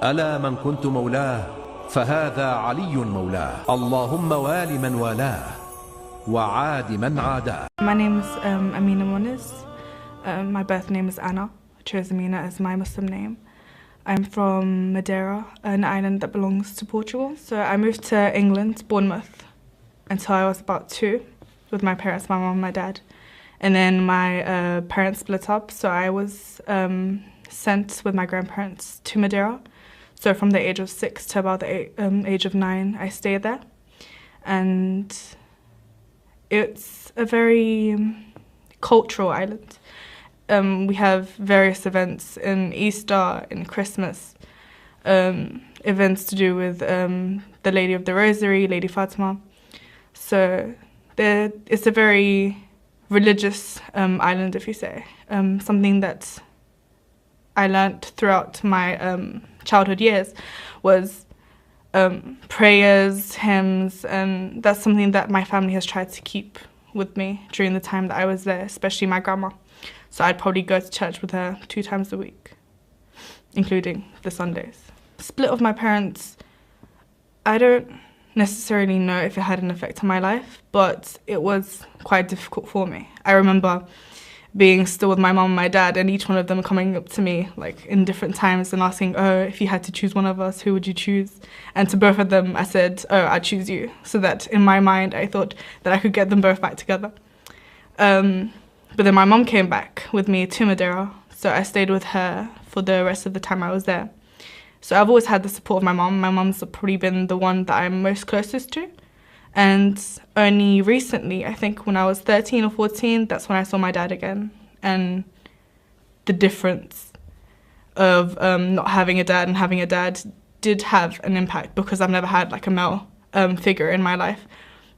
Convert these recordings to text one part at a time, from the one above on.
ألا من كنت مولاه فهذا علي مولاه، اللهم وال من والاه وعاد من عاداه. My name is Amina Moniz. My birth name is Anna. I chose Amina as my Muslim name. I'm from Madeira, an island that belongs to Portugal. So I moved to England, Bournemouth, until I was about 2 with my parents, my mum and my dad. And then my parents split up, so I was sent with my grandparents to Madeira. So from the age of 6 to about the age of 9, I stayed there. And it's a very cultural island. We have various events in Easter, in Christmas, events to do with the Lady of the Rosary, Lady Fatima. So it's a very religious island, if you say. Something that I learnt throughout my childhood years was prayers, hymns, and that's something that my family has tried to keep with me during the time that I was there, especially my grandma. So I'd probably go to church with her 2 times a week, including the Sundays. Split of my parents, I don't necessarily know if it had an effect on my life, but it was quite difficult for me. I remember being still with my mum and my dad, and each one of them coming up to me like in different times and asking, oh, if you had to choose one of us, who would you choose? And to both of them I said, oh, I'd choose you. So that in my mind I thought that I could get them both back together. But then my mum came back with me to Madeira, so I stayed with her for the rest of the time I was there. So I've always had the support of my mum. My mum's probably been the one that I'm most closest to. And only recently, I think when I was 13 or 14, that's when I saw my dad again. And the difference of not having a dad and having a dad did have an impact, because I've never had like a male figure in my life.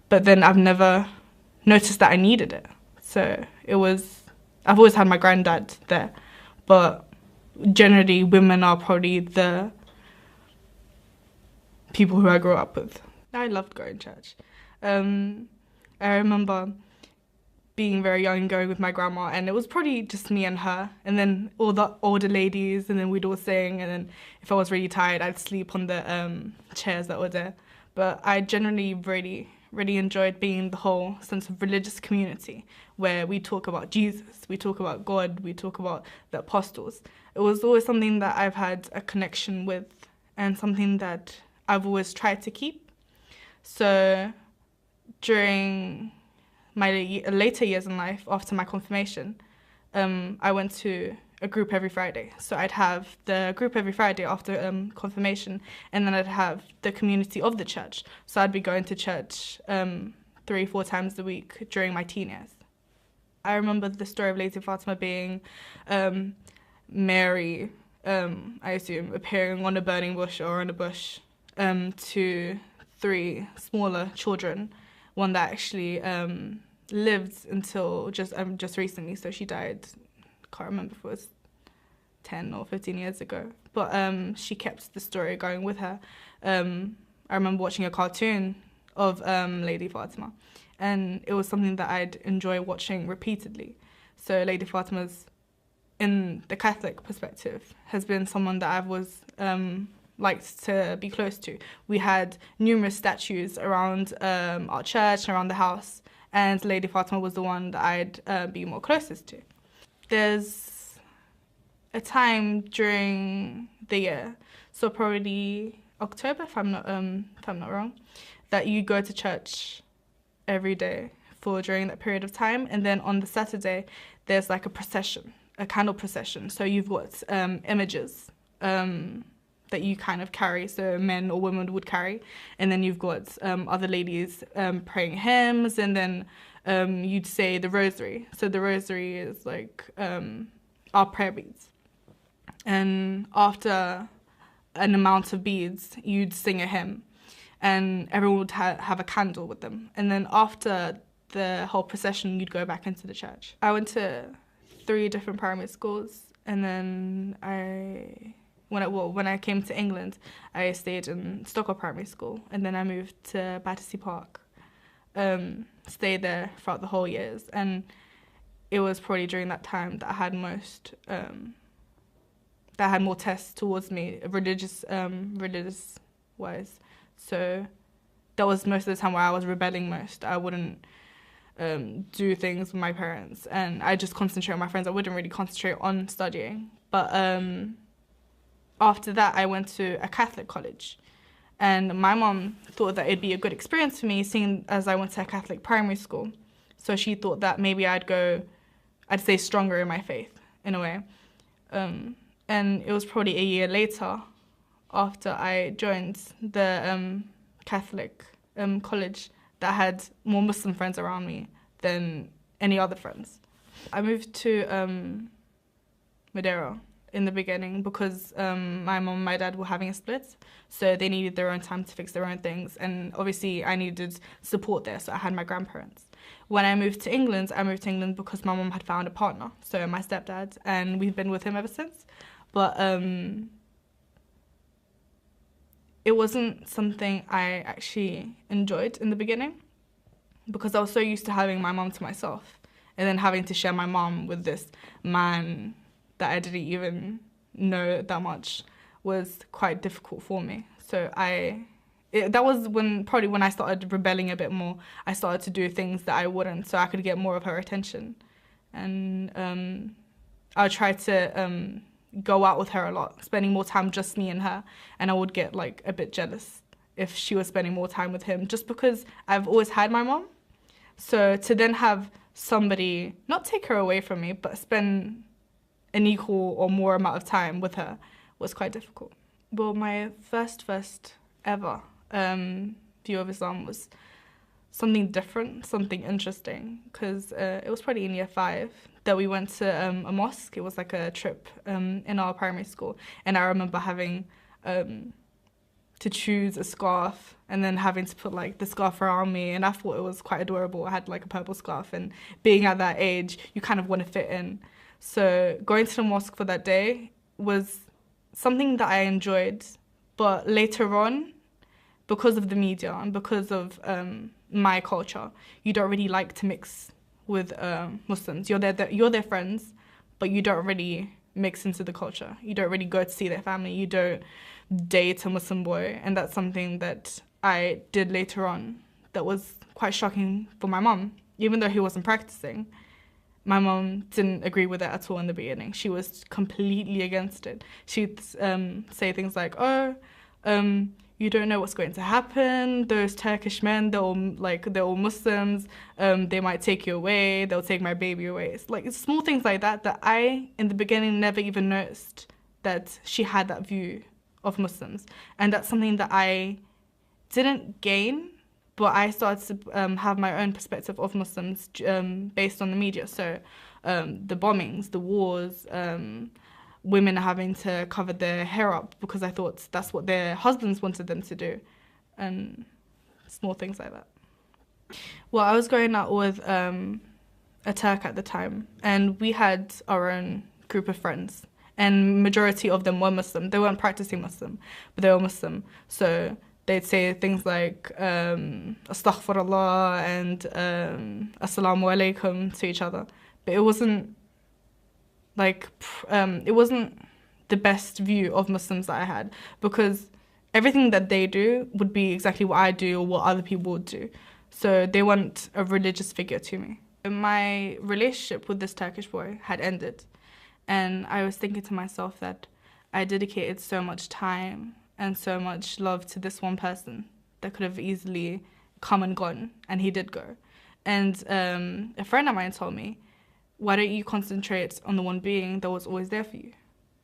But then I've never noticed that I needed it. So I've always had my granddad there. But generally, women are probably the people who I grew up with. I loved going to church. I remember being very young and going with my grandma, and it was probably just me and her, and then all the older ladies, and then we'd all sing, and then if I was really tired, I'd sleep on the chairs that were there. But I generally really enjoyed being the whole sense of religious community, where we talk about Jesus, we talk about God, we talk about the apostles. It was always something that I've had a connection with, and something that I've always tried to keep. So during my later years in life, after my confirmation, I went to a group every Friday. So I'd have the group every Friday after confirmation, and then I'd have the community of the church. So I'd be going to church 3-4 times a week during my teen years. I remember the story of Lady Fatima being Mary, I assume, appearing on a burning bush or on a bush to 3 smaller children, one that actually lived until just recently, so she died, can't remember if it was 10 or 15 years ago, but she kept the story going with her. I remember watching a cartoon of Lady Fatima, and it was something that I'd enjoy watching repeatedly. So Lady Fatima's, in the Catholic perspective, has been someone that I've always liked to be close to. We had numerous statues around our church, around the house, and Lady Fatima was the one that I'd be more closest to. There's a time during the year, so probably October, if I'm not wrong, that you go to church every day during that period of time, and then on the Saturday there's like a procession, a candle procession. So you've got images that you kind of carry, so men or women would carry, and then you've got other ladies praying hymns, and then you'd say the rosary. So the rosary is like our prayer beads, and after an amount of beads you'd sing a hymn, and everyone would have a candle with them, and then after the whole procession you'd go back into the church. I went to 3 different primary schools, and then when I came to England, I stayed in Stockwell Primary School, and then I moved to Battersea Park. Stayed there throughout the whole years, and it was probably during that time that I had that had more tests towards me, religious wise. So that was most of the time where I was rebelling most. I wouldn't do things with my parents, and I just concentrate on my friends. I wouldn't really concentrate on studying. But after that, I went to a Catholic college, and my mom thought that it'd be a good experience for me, seeing as I went to a Catholic primary school. So she thought that maybe I'd stay stronger in my faith, in a way. And it was probably a year later, after I joined the Catholic college, that had more Muslim friends around me than any other friends. I moved to Madeira in the beginning because my mom and my dad were having a split, so they needed their own time to fix their own things, and obviously I needed support there, so I had my grandparents. When I moved to England because my mom had found a partner, so my stepdad, and we've been with him ever since. But it wasn't something I actually enjoyed in the beginning, because I was so used to having my mom to myself, and then having to share my mom with this man that I didn't even know that much was quite difficult for me. So that was probably when I started rebelling a bit more. I started to do things that I wouldn't, so I could get more of her attention. And I would try to go out with her a lot, spending more time just me and her, and I would get like a bit jealous if she was spending more time with him, just because I've always had my mom. So to then have somebody not take her away from me, but spend an equal or more amount of time with her was quite difficult. Well, my first ever view of Islam was something different, something interesting, because it was probably in year 5 that we went to a mosque. It was like a trip in our primary school, and I remember having to choose a scarf and then having to put like the scarf around me, and I thought it was quite adorable. I had like a purple scarf, and being at that age, you kind of want to fit in. So going to the mosque for that day was something that I enjoyed, but later on, because of the media and because of my culture, you don't really like to mix with Muslims. You're their friends, but you don't really mix into the culture. You don't really go to see their family. You don't date a Muslim boy, and that's something that I did later on that was quite shocking for my mom. Even though he wasn't practicing, my mom didn't agree with it at all in the beginning. She was completely against it. She'd say things like, you don't know what's going to happen. Those Turkish men, they're all Muslims. They might take you away. They'll take my baby away. It's like small things like that I, in the beginning, never even noticed that she had that view of Muslims. And that's something that I didn't gain, but I started to have my own perspective of Muslims based on the media. So the bombings, the wars, women having to cover their hair up because I thought that's what their husbands wanted them to do, and small things like that. Well, I was going out with a Turk at the time, and we had our own group of friends, and majority of them were Muslim. They weren't practicing Muslim, but they were Muslim. So they'd say things like astaghfirullah and assalamu alaikum to each other, but it wasn't it wasn't the best view of Muslims that I had, because everything that they do would be exactly what I do or what other people would do. So they weren't a religious figure to me. My relationship with this Turkish boy had ended, and I was thinking to myself that I dedicated so much time and so much love to this one person that could have easily come and gone, and he did go. And a friend of mine told me, why don't you concentrate on the one being that was always there for you?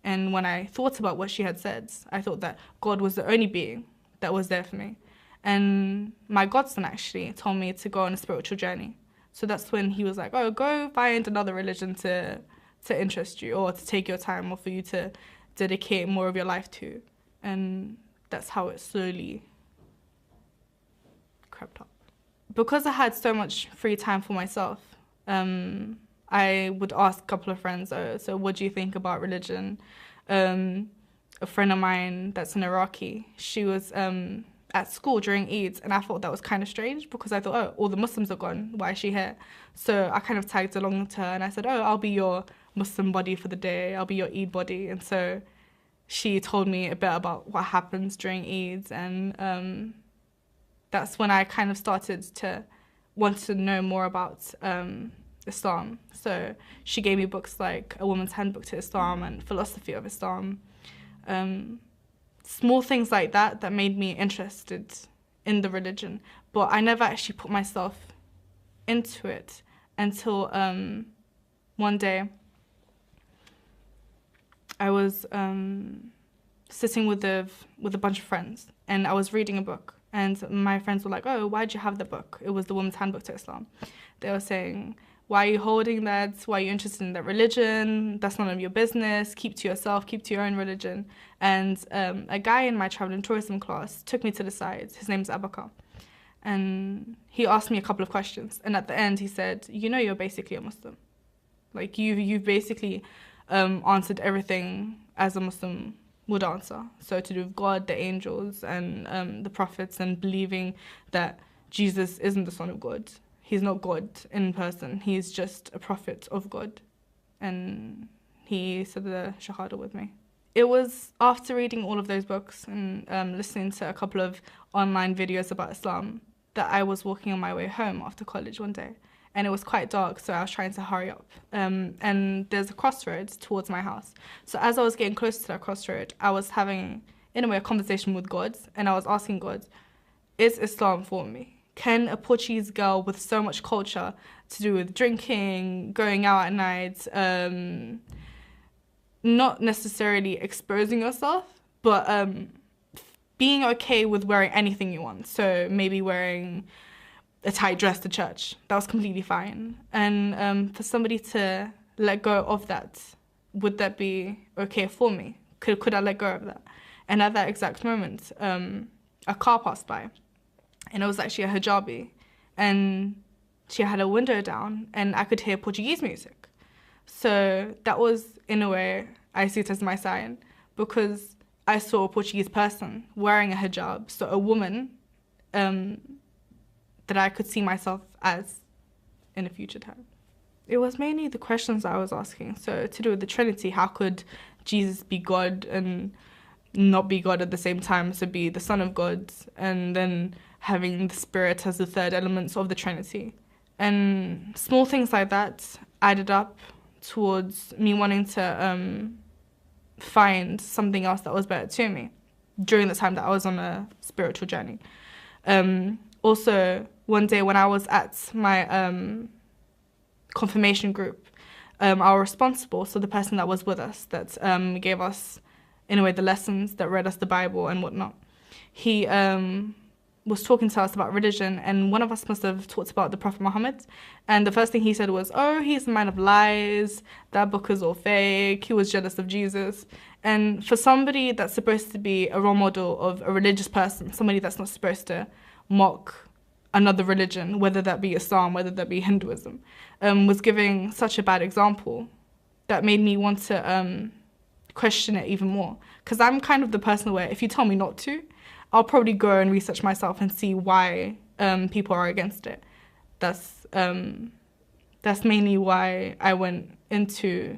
And when I thought about what she had said, I thought that God was the only being that was there for me. And my godson actually told me to go on a spiritual journey. So that's when he was like, oh, go find another religion to interest you, or to take your time, or for you to dedicate more of your life to. And that's how it slowly crept up. Because I had so much free time for myself, I would ask a couple of friends, so what do you think about religion? A friend of mine that's an Iraqi, she was at school during Eid, and I thought that was kind of strange, because I thought, oh, all the Muslims are gone, why is she here? So I kind of tagged along to her, and I said, oh, I'll be your Muslim body for the day, I'll be your Eid body. And so she told me a bit about what happens during Eid, and that's when I kind of started to want to know more about Islam. So she gave me books like A Woman's Handbook to Islam and Philosophy of Islam. Small things like that that made me interested in the religion, but I never actually put myself into it until one day I was sitting with a bunch of friends, and I was reading a book, and my friends were like, "Oh, why'd you have the book?" It was The Woman's Handbook to Islam. They were saying, "Why are you holding that? Why are you interested in that religion? That's none of your business. Keep to yourself, keep to your own religion." And a guy in my travel and tourism class took me to the side. His name's Abaka. And he asked me a couple of questions. And at the end, he said, "You know, you're basically a Muslim. Like, you've basically answered everything as a Muslim would answer. So to do with God, the angels, and the prophets, and believing that Jesus isn't the Son of God. He's not God in person. He's just a prophet of God." And he said the Shahada with me. It was after reading all of those books and listening to a couple of online videos about Islam that I was walking on my way home after college one day. And it was quite dark, so I was trying to hurry up. And there's a crossroads towards my house. So as I was getting closer to that crossroad, I was having, in a way, a conversation with God. And I was asking God, is Islam for me? Can a Portuguese girl with so much culture to do with drinking, going out at night, not necessarily exposing yourself, but being okay with wearing anything you want? So maybe wearing a tight dress to church, that was completely fine. And for somebody to let go of that, would that be okay for me? Could I let go of that? And at that exact moment, a car passed by, and it was actually a hijabi, and she had a window down, and I could hear Portuguese music. So that was, in a way, I see it as my sign, because I saw a Portuguese person wearing a hijab, so a woman that I could see myself as in a future time. It was mainly the questions I was asking. So to do with the Trinity, how could Jesus be God and not be God at the same time, so be the Son of God, and then having the Spirit as the third element of the Trinity? And small things like that added up towards me wanting to find something else that was better to me during the time that I was on a spiritual journey. Also, one day when I was at my confirmation group, our responsible, so the person that was with us, that gave us, in a way, the lessons, that read us the Bible and whatnot, he was talking to us about religion, and one of us must have talked about the Prophet Muhammad, and the first thing he said was, "Oh, he's a man of lies, that book is all fake, he was jealous of Jesus." And for somebody that's supposed to be a role model of a religious person, somebody that's not supposed to mock another religion, whether that be Islam, whether that be Hinduism, was giving such a bad example, that made me want to question it even more. Because I'm kind of the person where if you tell me not to, I'll probably go and research myself and see why people are against it. That's mainly why I went into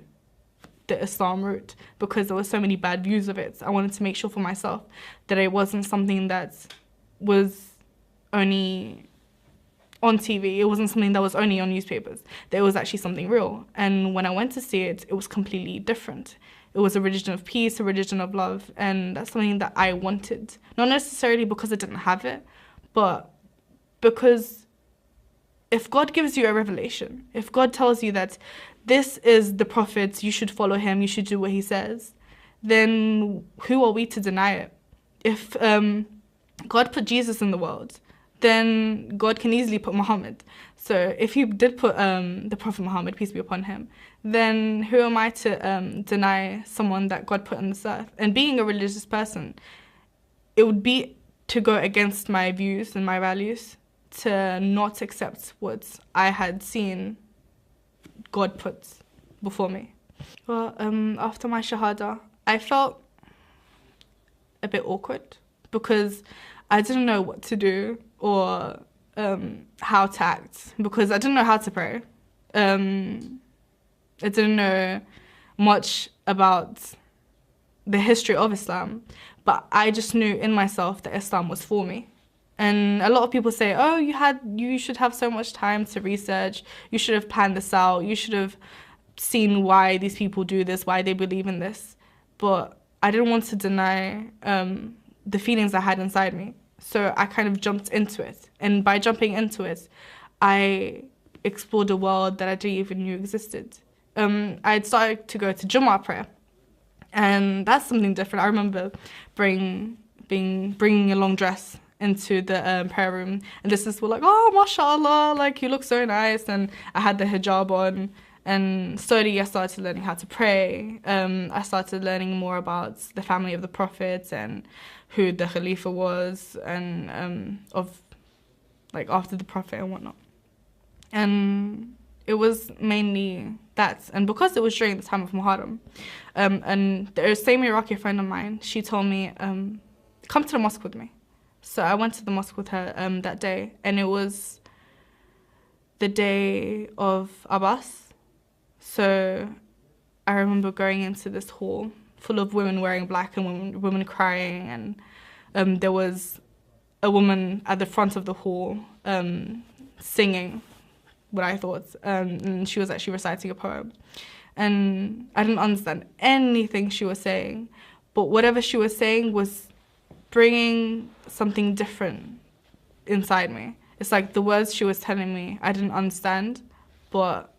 the Islam route, because there were so many bad views of it. I wanted to make sure for myself that it wasn't something that was only on TV, it wasn't something that was only on newspapers, that it was actually something real. And when I went to see it, it was completely different. It was a religion of peace, a religion of love, and that's something that I wanted. Not necessarily because I didn't have it, but because if God gives you a revelation, if God tells you that this is the prophet, you should follow him, you should do what he says, then who are we to deny it? If God put Jesus in the world, then God can easily put Muhammad. So if he did put the Prophet Muhammad, peace be upon him, then who am I to deny someone that God put on this earth? And being a religious person, it would be to go against my views and my values, to not accept what I had seen God put before me. Well, after my Shahada, I felt a bit awkward, because I didn't know what to do or how to act, because I didn't know how to pray. I didn't know much about the history of Islam, but I just knew in myself that Islam was for me. And a lot of people say, oh, you should have so much time to research, you should have planned this out, you should have seen why these people do this, why they believe in this. But I didn't want to deny the feelings I had inside me. So I kind of jumped into it. And by jumping into it, I explored a world that I didn't even know existed. I'd started to go to Jummah prayer. And that's something different. I remember bringing a long dress into the prayer room, and the sisters were like, oh, mashallah, like, you look so nice. And I had the hijab on, and slowly I started learning how to pray. I started learning more about the family of the Prophet and who the Khalifa was, and of, like, after the Prophet and whatnot. And it was mainly that. And because it was during the time of Muharram, and the same Iraqi friend of mine, she told me, come to the mosque with me. So I went to the mosque with her that day, and it was the day of Abbas. So I remember going into this hall full of women wearing black and women crying, and there was a woman at the front of the hall singing what I thought, and she was actually reciting a poem. And I didn't understand anything she was saying, but whatever she was saying was bringing something different inside me. It's like the words she was telling me, I didn't understand, but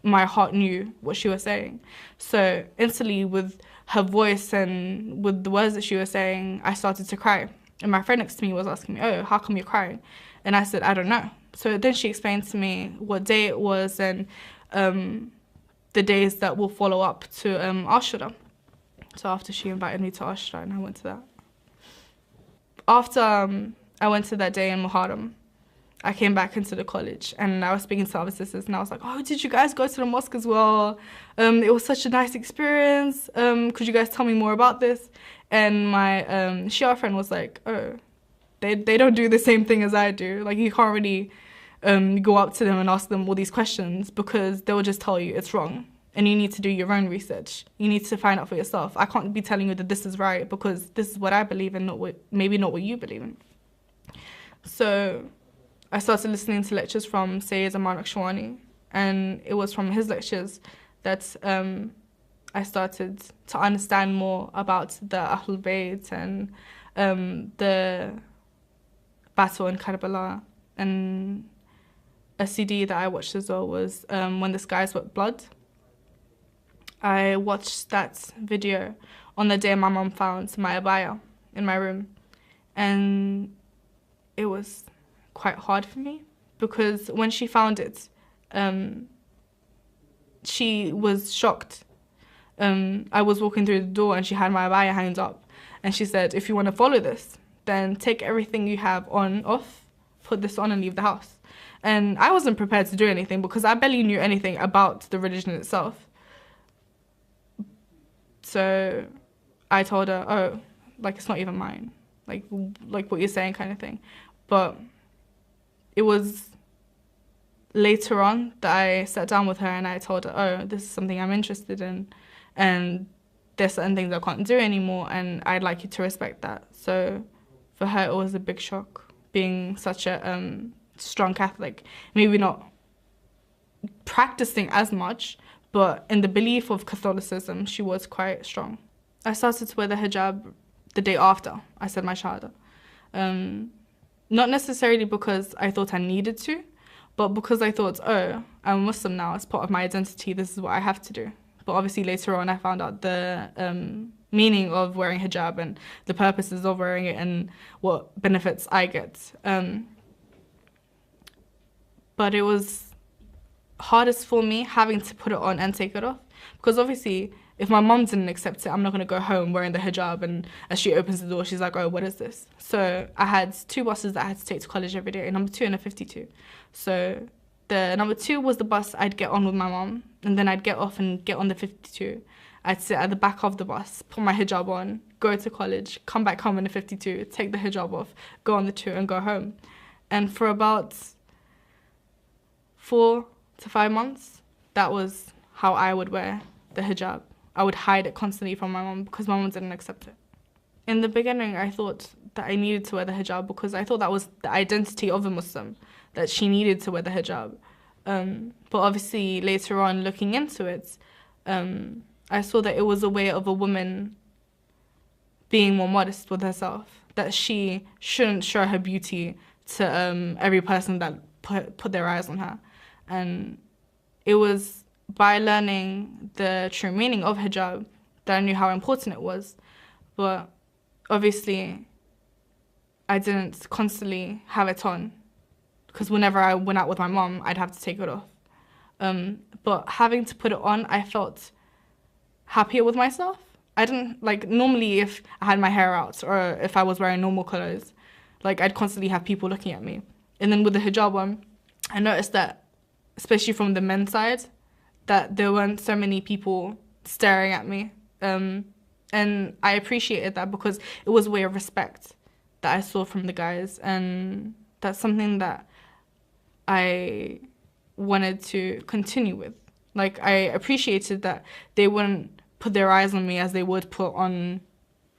my heart knew what she was saying. So instantly, with her voice and with the words that she was saying, I started to cry. And my friend next to me was asking me, oh, how come you're crying? And I said, I don't know. So then she explained to me what day it was, and the days that will follow up to Ashura. So after she invited me to Ashura, and I went to that. After I went to that day in Muharram, I came back into the college, and I was speaking to other sisters, and I was like, oh, did you guys go to the mosque as well? It was such a nice experience. Could you guys tell me more about this? And my Shia friend was like, oh, they don't do the same thing as I do. Like, you can't really go up to them and ask them all these questions, because they will just tell you it's wrong. And you need to do your own research. You need to find out for yourself. I can't be telling you that this is right, because this is what I believe in, maybe not what you believe in. So I started listening to lectures from Sayyid Aman Akshwani, and it was from his lectures that I started to understand more about the Ahlul Bayt and the battle in Karbala. And a CD that I watched as well was When the Skies Were Blood. I watched that video on the day my mom found my abaya in my room, and it was quite hard for me, because when she found it, she was shocked. I was walking through the door and she had my abaya hanged up, and she said, if you want to follow this, then take everything you have off, put this on and leave the house. And I wasn't prepared to do anything, because I barely knew anything about the religion itself. So I told her, oh, like, it's not even mine, like what you're saying, kind of thing. But it was later on that I sat down with her and I told her, oh, this is something I'm interested in, and there's certain things I can't do anymore, and I'd like you to respect that. So for her, it was a big shock, being such a strong Catholic, maybe not practicing as much, but in the belief of Catholicism, she was quite strong. I started to wear the hijab the day after I said my shahada. Not necessarily because I thought I needed to, but because I thought, oh, I'm a Muslim now, it's part of my identity, this is what I have to do. But obviously later on I found out the meaning of wearing hijab and the purposes of wearing it and what benefits I get. But it was hardest for me having to put it on and take it off, because obviously if my mom didn't accept it, I'm not going to go home wearing the hijab, and as she opens the door she's like, oh, what is this? So I had 2 buses that I had to take to college every day, a number 2 and a 52. So the number 2 was the bus I'd get on with my mom, and then I'd get off and get on the 52. I'd sit at the back of the bus, put my hijab on, go to college, come back home in the 52, take the hijab off, go on the 2 and go home. And for about 4 to 5 months, that was how I would wear the hijab. I would hide it constantly from my mom because my mom didn't accept it. In the beginning, I thought that I needed to wear the hijab because I thought that was the identity of a Muslim, that she needed to wear the hijab. But obviously, later on, looking into it, I saw that it was a way of a woman being more modest with herself, that she shouldn't show her beauty to every person that put their eyes on her. And it was by learning the true meaning of hijab that I knew how important it was. But obviously, I didn't constantly have it on because whenever I went out with my mom, I'd have to take it off. But having to put it on, I felt happier with myself. I didn't, like, normally if I had my hair out or if I was wearing normal clothes, like, I'd constantly have people looking at me. And then with the hijab on, I noticed that, especially from the men's side, that there weren't so many people staring at me. And I appreciated that because it was a way of respect that I saw from the guys. And that's something that I wanted to continue with. Like, I appreciated that they wouldn't put their eyes on me as they would put on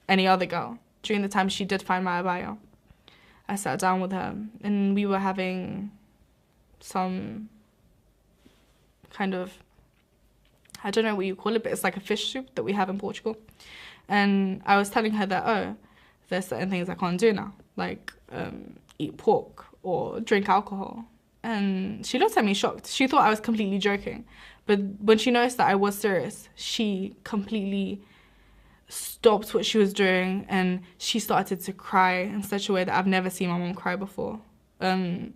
any other girl. During the time she did find my abaya, I sat down with her and we were having some kind of, I don't know what you call it, but it's like a fish soup that we have in Portugal. And I was telling her that, oh, there's certain things I can't do now, like eat pork or drink alcohol. And she looked at me shocked. She thought I was completely joking. But when she noticed that I was serious, she completely stopped what she was doing and she started to cry in such a way that I've never seen my mom cry before. To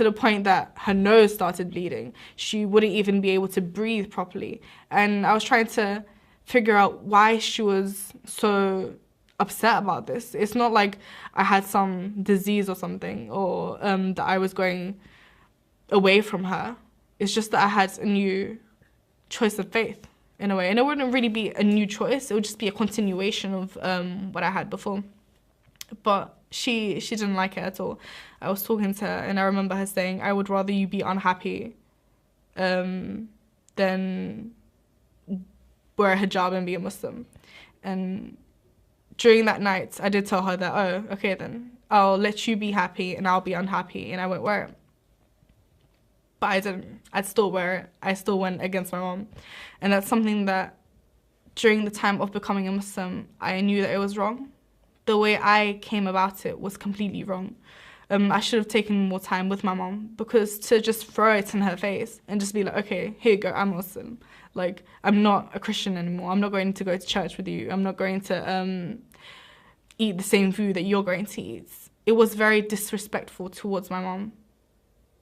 the point that her nose started bleeding. She wouldn't even be able to breathe properly. And I was trying to figure out why she was so upset about this. It's not like I had some disease or something or that I was going away from her. It's just that I had a new choice of faith in a way. And it wouldn't really be a new choice. It would just be a continuation of what I had before. But she didn't like it at all. I was talking to her and I remember her saying, I would rather you be unhappy than wear a hijab and be a Muslim. And during that night, I did tell her that, oh, okay then, I'll let you be happy and I'll be unhappy and I won't wear it. But I didn't. I'd still wear it. I still went against my mom. And that's something that during the time of becoming a Muslim, I knew that it was wrong. The way I came about it was completely wrong. I should have taken more time with my mom because to just throw it in her face and just be like, okay, here you go, I'm Muslim. Like, I'm not a Christian anymore. I'm not going to go to church with you. I'm not going to eat the same food that you're going to eat. It was very disrespectful towards my mom.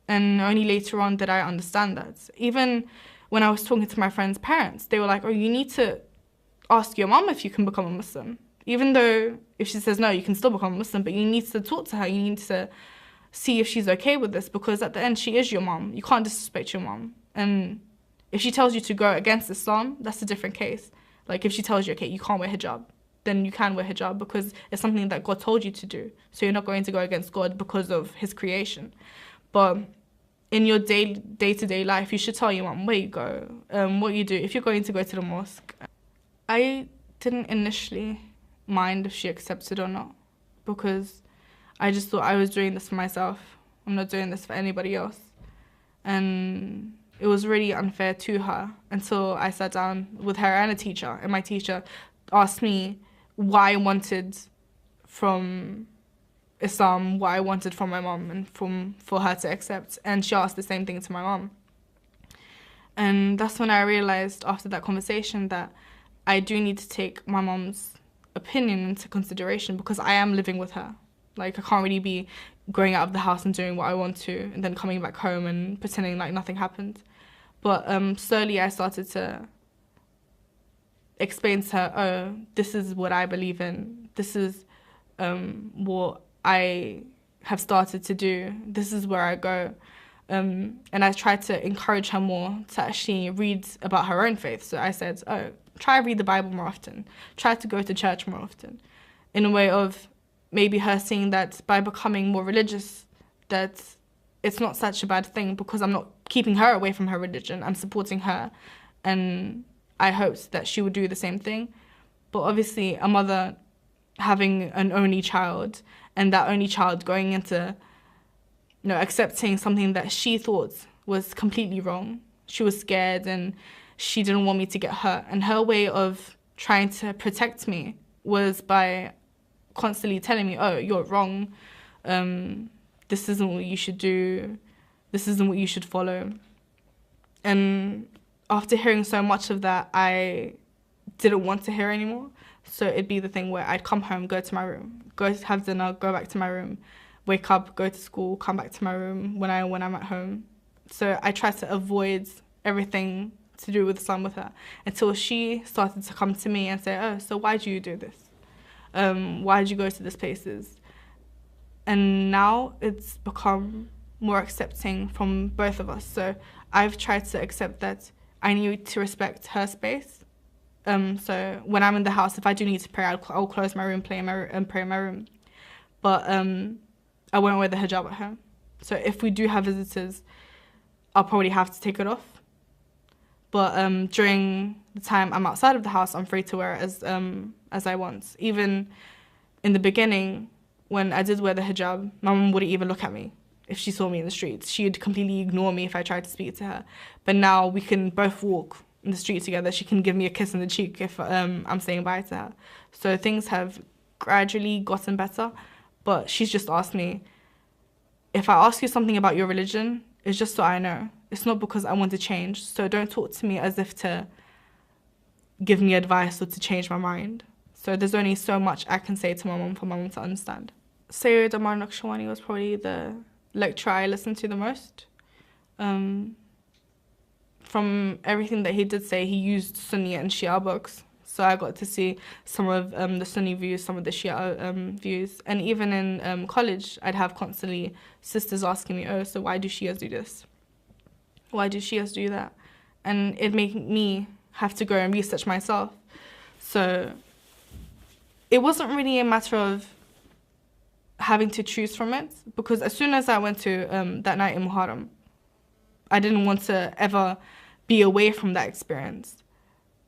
And only later on did I understand that. Even when I was talking to my friends' parents, they were like, oh, you need to ask your mom if you can become a Muslim. Even though if she says no, you can still become a Muslim, but you need to talk to her. You need to see if she's okay with this because at the end, she is your mom. You can't disrespect your mom. And if she tells you to go against Islam, that's a different case. Like if she tells you, okay, you can't wear hijab, then you can wear hijab because it's something that God told you to do. So you're not going to go against God because of his creation. But in your day-to-day life, you should tell your mom where you go, what you do. If you're going to go to the mosque, I didn't initially mind if she accepted or not because I just thought I was doing this for myself. I'm not doing this for anybody else. And it was really unfair to her until I sat down with her and a teacher. And my teacher asked me what I wanted from Islam, what I wanted from my mom and for her to accept. And she asked the same thing to my mom. And that's when I realized after that conversation that I do need to take my mom's opinion into consideration because I am living with her. Like, I can't really be going out of the house and doing what I want to and then coming back home and pretending like nothing happened. But slowly I started to explain to her, oh, this is what I believe in. This is what I have started to do. This is where I go. And I tried to encourage her more to actually read about her own faith. So I said, oh, try to read the Bible more often. Try to go to church more often. In a way of maybe her seeing that by becoming more religious, that it's not such a bad thing because I'm not keeping her away from her religion. I'm supporting her and I hoped that she would do the same thing. But obviously a mother having an only child and that only child going into, accepting something that she thought was completely wrong. She was scared and she didn't want me to get hurt. And her way of trying to protect me was by constantly telling me, oh, you're wrong. This isn't what you should do. This isn't what you should follow. And after hearing so much of that, I didn't want to hear anymore. So it'd be the thing where I'd come home, go to my room, go have dinner, go back to my room, wake up, go to school, come back to my room when I'm at home. So I tried to avoid everything to do with Islam with her until she started to come to me and say, oh, so why do you do this? Why did you go to these places? And now it's become more accepting from both of us. So I've tried to accept that I need to respect her space. So when I'm in the house, if I do need to pray, I'll close my room, pray in my room. But I won't wear the hijab at home. So if we do have visitors, I'll probably have to take it off. But during the time I'm outside of the house, I'm free to wear it as I want. Even in the beginning, when I did wear the hijab, my mum wouldn't even look at me if she saw me in the streets. She'd completely ignore me if I tried to speak to her. But now we can both walk in the street together. She can give me a kiss on the cheek if I'm saying bye to her. So things have gradually gotten better. But she's just asked me, if I ask you something about your religion, it's just so I know. It's not because I want to change. So don't talk to me as if to give me advice or to change my mind. So there's only so much I can say to my mum for my mum to understand. Sayyid Omar Naqshbandi was probably the lecturer I listened to the most. From everything that he did say, he used Sunni and Shia books. So I got to see some of the Sunni views, some of the Shia views. And even in college, I'd have constantly sisters asking me, oh, so why do Shias do this? Why do Shias do that? And it'd make me have to go and research myself. So it wasn't really a matter of having to choose from it, because as soon as I went to that night in Muharram, I didn't want to ever be away from that experience.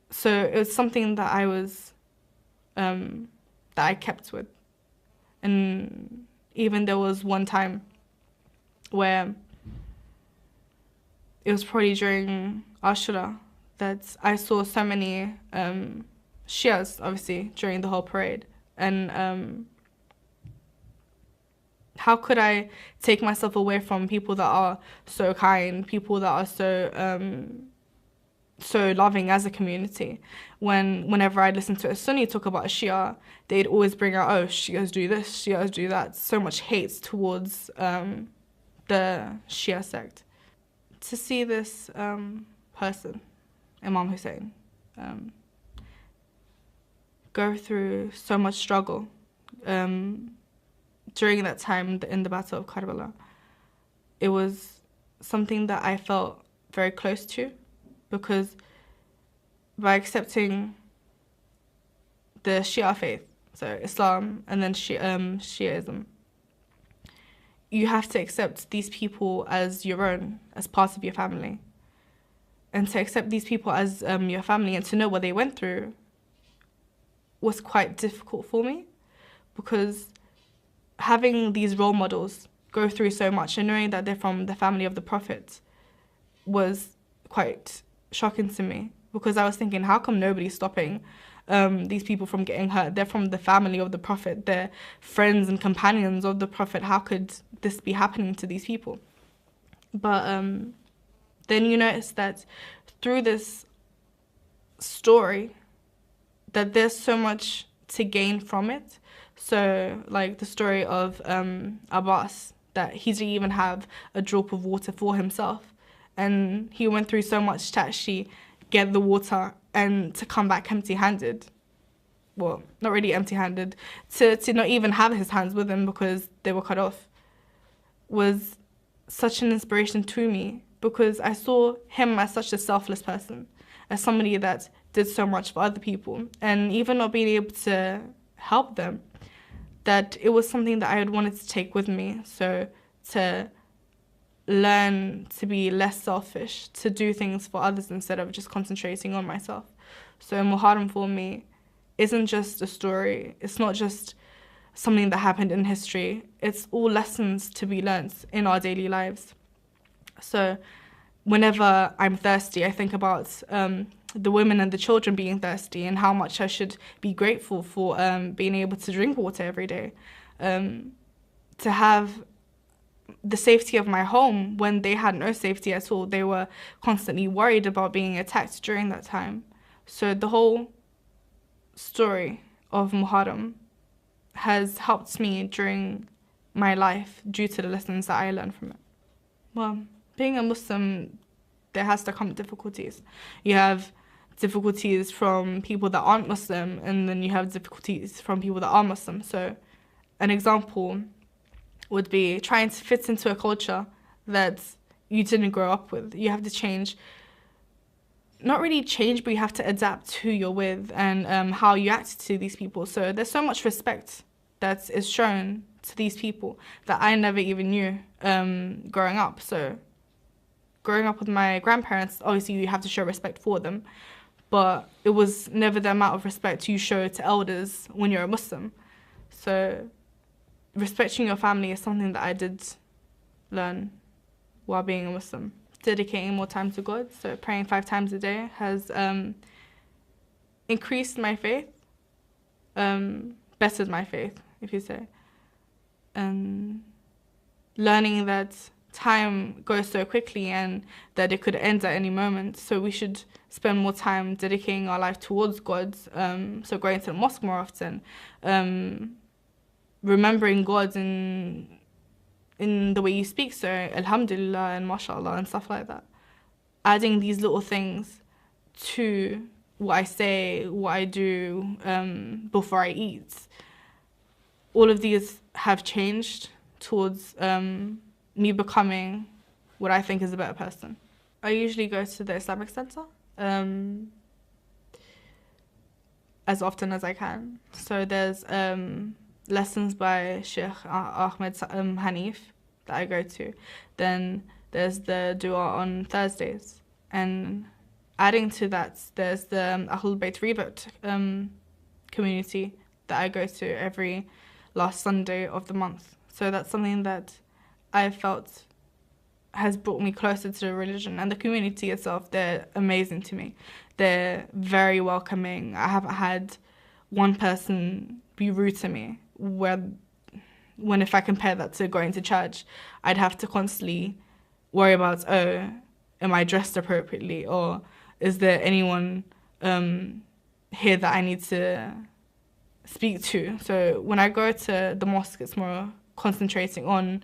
So it was something that I was, that I kept with. And even there was one time where it was probably during Ashura that I saw so many Shias, obviously, during the whole parade. And how could I take myself away from people that are so kind, people that are so loving as a community? Whenever I'd listen to a Sunni talk about a Shia, they'd always bring out, oh, Shias do this, Shias do that. So much hate towards the Shia sect. To see this person, Imam Hussein, go through so much struggle during that time in the Battle of Karbala, it was something that I felt very close to, because by accepting the Shia faith, so Islam and then Shiaism, you have to accept these people as your own, as part of your family. And to accept these people as your family and to know what they went through was quite difficult for me, because having these role models go through so much and knowing that they're from the family of the Prophet was quite shocking to me, because I was thinking, how come nobody's stopping these people from getting hurt? They're from the family of the Prophet. They're friends and companions of the Prophet. How could this be happening to these people? But then you notice that through this story, that there's so much to gain from it. So, like the story of Abbas, that he didn't even have a drop of water for himself. And he went through so much to actually get the water and to come back empty-handed. Well, not really empty-handed. To not even have his hands with him because they were cut off was such an inspiration to me, because I saw him as such a selfless person, as somebody that did so much for other people, and even not being able to help them, that it was something that I had wanted to take with me. So to learn to be less selfish, to do things for others instead of just concentrating on myself. So Muharram for me isn't just a story. It's not just something that happened in history. It's all lessons to be learnt in our daily lives. So whenever I'm thirsty, I think about the women and the children being thirsty and how much I should be grateful for being able to drink water every day. To have the safety of my home when they had no safety at all. They were constantly worried about being attacked during that time. So the whole story of Muharram has helped me during my life due to the lessons that I learned from it. Well, being a Muslim, there has to come difficulties. You have difficulties from people that aren't Muslim, and then you have difficulties from people that are Muslim. So an example would be trying to fit into a culture that you didn't grow up with. You have to change, not really change, but you have to adapt to who you're with and how you act to these people. So there's so much respect that is shown to these people that I never even knew growing up. So growing up with my grandparents, obviously you have to show respect for them, but it was never the amount of respect you show to elders when you're a Muslim. So respecting your family is something that I did learn while being a Muslim. Dedicating more time to God, so praying 5 times a day, has increased my faith, bettered my faith, if you say. Learning that time goes so quickly and that it could end at any moment, so we should spend more time dedicating our life towards God, so going to the mosque more often, remembering God in the way you speak, so alhamdulillah and mashallah and stuff like that. Adding these little things to what I say, what I do before I eat. All of these have changed towards me becoming what I think is a better person. I usually go to the Islamic Center as often as I can. So there's lessons by Sheikh Ahmed Hanif that I go to. Then there's the dua on Thursdays. And adding to that, there's the Ahlul Bayt Rebut community that I go to every last Sunday of the month. So that's something that I felt has brought me closer to the religion. And the community itself, they're amazing to me. They're very welcoming. I haven't had one person be rude to me, when if I compare that to going to church, I'd have to constantly worry about, oh, am I dressed appropriately? Or is there anyone here that I need to speak to? So when I go to the mosque, it's more concentrating on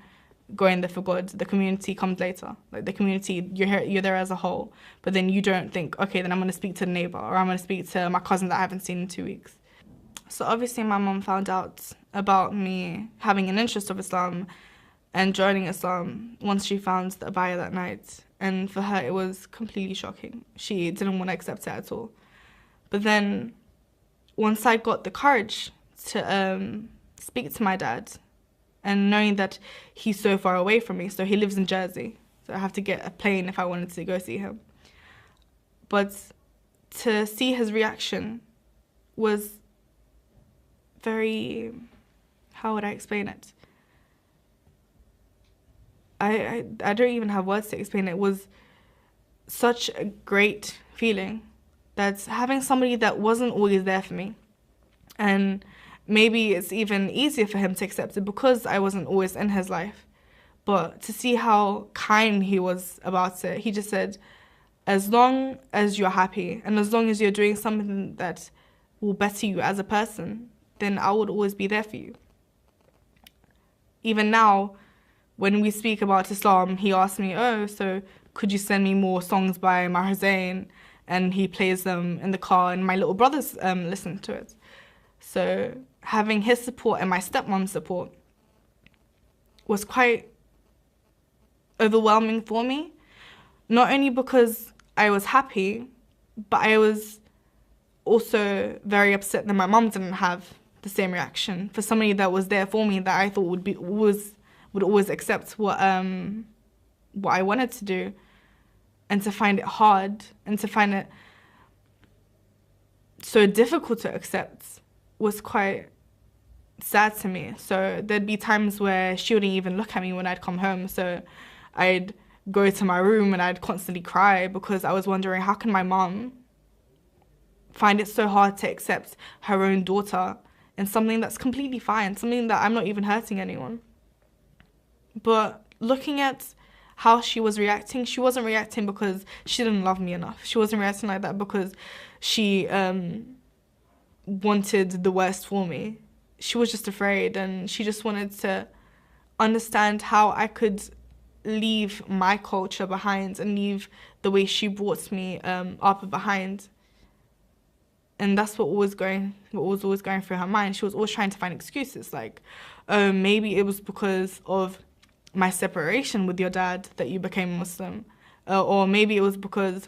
going there for God. The community comes later. Like the community, you're there as a whole, but then you don't think, okay, then I'm going to speak to the neighbor, or I'm going to speak to my cousin that I haven't seen in 2 weeks. So obviously my mum found out about me having an interest of Islam and joining Islam once she found the abaya that night. And for her, it was completely shocking. She didn't want to accept it at all. But then once I got the courage to speak to my dad, and knowing that he's so far away from me, so he lives in Jersey, so I have to get a plane if I wanted to go see him. But to see his reaction was very, how would I explain it? I don't even have words to explain it. It was such a great feeling that having somebody that wasn't always there for me, and maybe it's even easier for him to accept it because I wasn't always in his life. But to see how kind he was about it, he just said, as long as you're happy and as long as you're doing something that will better you as a person, then I would always be there for you. Even now, when we speak about Islam, he asks me, oh, so could you send me more songs by Maher Zain? And he plays them in the car, and my little brothers listen to it. So having his support and my stepmom's support was quite overwhelming for me. Not only because I was happy, but I was also very upset that my mom didn't have the same reaction for somebody that was there for me, that I thought would always accept what I wanted to do, and to find it hard, and to find it so difficult to accept was quite sad to me. So there'd be times where she wouldn't even look at me when I'd come home. So I'd go to my room and I'd constantly cry because I was wondering, how can my mom find it so hard to accept her own daughter in something that's completely fine, something that I'm not even hurting anyone. But looking at how she was reacting, she wasn't reacting because she didn't love me enough. She wasn't reacting like that because she wanted the worst for me. She was just afraid, and she just wanted to understand how I could leave my culture behind and leave the way she brought me up behind. And that's what was always going through her mind. She was always trying to find excuses, like, oh, maybe it was because of my separation with your dad that you became Muslim, or maybe it was because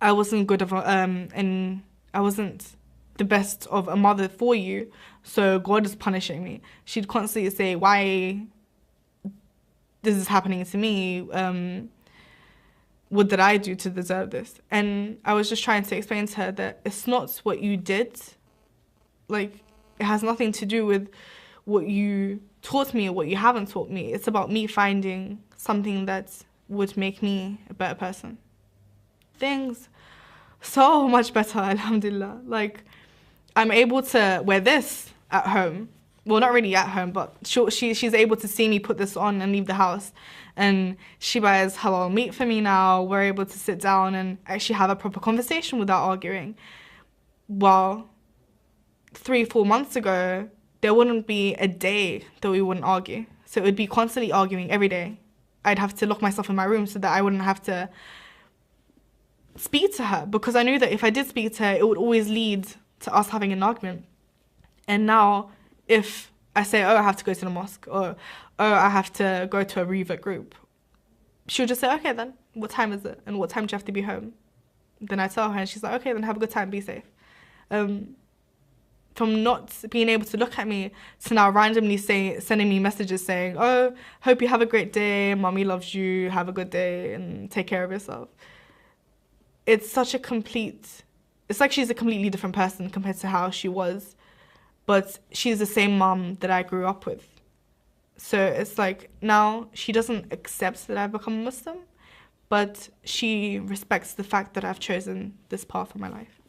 I wasn't good of and I wasn't the best of a mother for you, so God is punishing me. She'd constantly say, why this is happening to me? What did I do to deserve this? And I was just trying to explain to her that it's not what you did. Like, it has nothing to do with what you taught me or what you haven't taught me. It's about me finding something that would make me a better person. Things so much better, alhamdulillah. Like, I'm able to wear this at home. Well, not really at home, but she's able to see me put this on and leave the house. And she buys halal meat for me now. We're able to sit down and actually have a proper conversation without arguing. Well, 3-4 months ago, there wouldn't be a day that we wouldn't argue. So it would be constantly arguing every day. I'd have to lock myself in my room so that I wouldn't have to speak to her, because I knew that if I did speak to her, it would always lead to us having an argument. And now, if I say, oh, I have to go to the mosque, or oh, I have to go to a revert group, she'll just say, okay, then, what time is it? And what time do you have to be home? Then I tell her, and she's like, okay, then have a good time, be safe. From not being able to look at me to now randomly sending me messages saying, oh, hope you have a great day, mommy loves you, have a good day, and take care of yourself. It's like she's a completely different person compared to how she was. But she's the same mom that I grew up with. So it's like now she doesn't accept that I've become a Muslim, but she respects the fact that I've chosen this path for my life.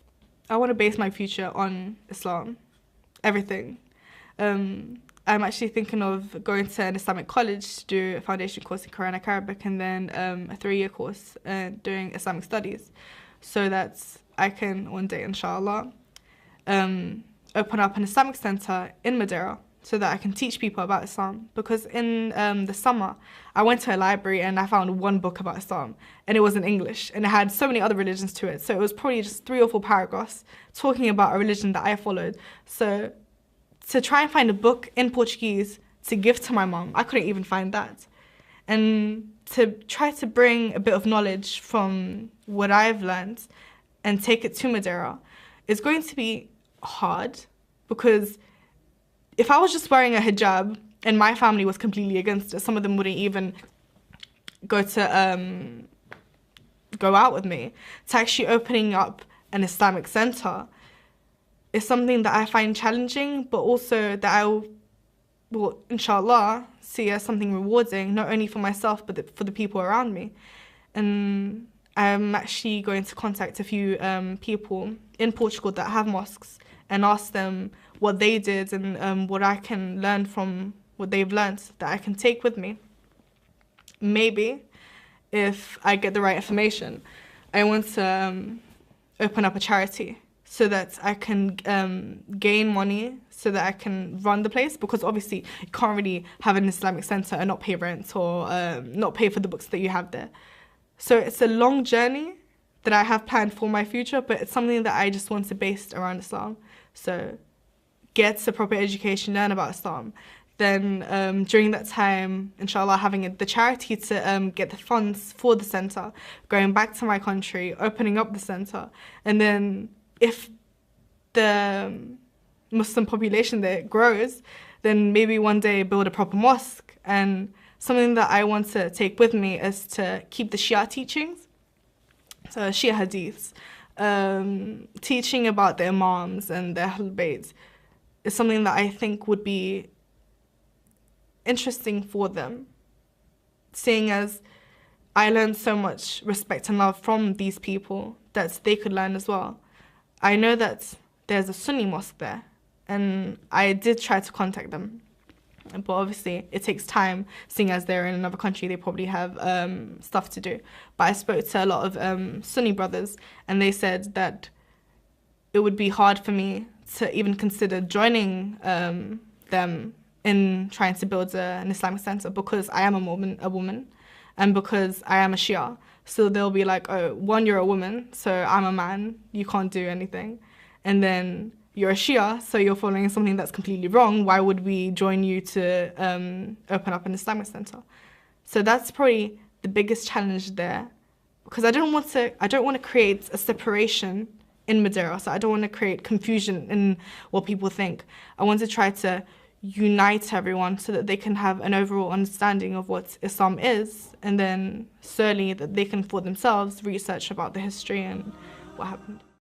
I want to base my future on Islam, everything. I'm actually thinking of going to an Islamic college to do a foundation course in Quranic Arabic, and then a 3-year course doing Islamic studies, so that I can one day, inshallah, open up an Islamic center in Madeira so that I can teach people about Islam. Because in the summer, I went to a library and I found one book about Islam, and it was in English, and it had so many other religions to it. So it was probably just 3 or 4 paragraphs talking about a religion that I followed. So to try and find a book in Portuguese to give to my mom, I couldn't even find that. And to try to bring a bit of knowledge from what I've learned and take it to Madeira is going to be hard, because if I was just wearing a hijab and my family was completely against it, some of them wouldn't even go out with me. To actually opening up an Islamic center is something that I find challenging, but also that I will, inshallah, see as something rewarding, not only for myself, but for the people around me. And I'm actually going to contact a few people in Portugal that have mosques and ask them what they did and what I can learn from what they've learned that I can take with me. Maybe, if I get the right information, I want to open up a charity so that I can gain money so that I can run the place, because obviously you can't really have an Islamic center and not pay rent or not pay for the books that you have there. So it's a long journey that I have planned for my future, but it's something that I just want to base around Islam. So get a proper education, learn about Islam. Then during that time, inshallah, having the charity to get the funds for the center, going back to my country, opening up the center. And then if the Muslim population there grows, then maybe one day build a proper mosque. And something that I want to take with me is to keep the Shia teachings, so Shia hadiths, teaching about their imams and their Ahlul Bayt is something that I think would be interesting for them, seeing as I learned so much respect and love from these people that they could learn as well. I know that there's a Sunni mosque there, and I did try to contact them, but obviously it takes time, seeing as they're in another country, they probably have stuff to do. But I spoke to a lot of Sunni brothers, and they said that it would be hard for me to even consider joining them in trying to build an Islamic center, because I am a woman, and because I am a Shia. So they'll be like, oh, one, you're a woman, so I'm a man, you can't do anything. And then you're a Shia, so you're following something that's completely wrong. Why would we join you to open up an Islamic center? So that's probably the biggest challenge there, because I don't want to create a separation in Madeira. So I don't want to create confusion in what people think. I want to try to unite everyone so that they can have an overall understanding of what Islam is, and then slowly that they can for themselves research about the history and what happened.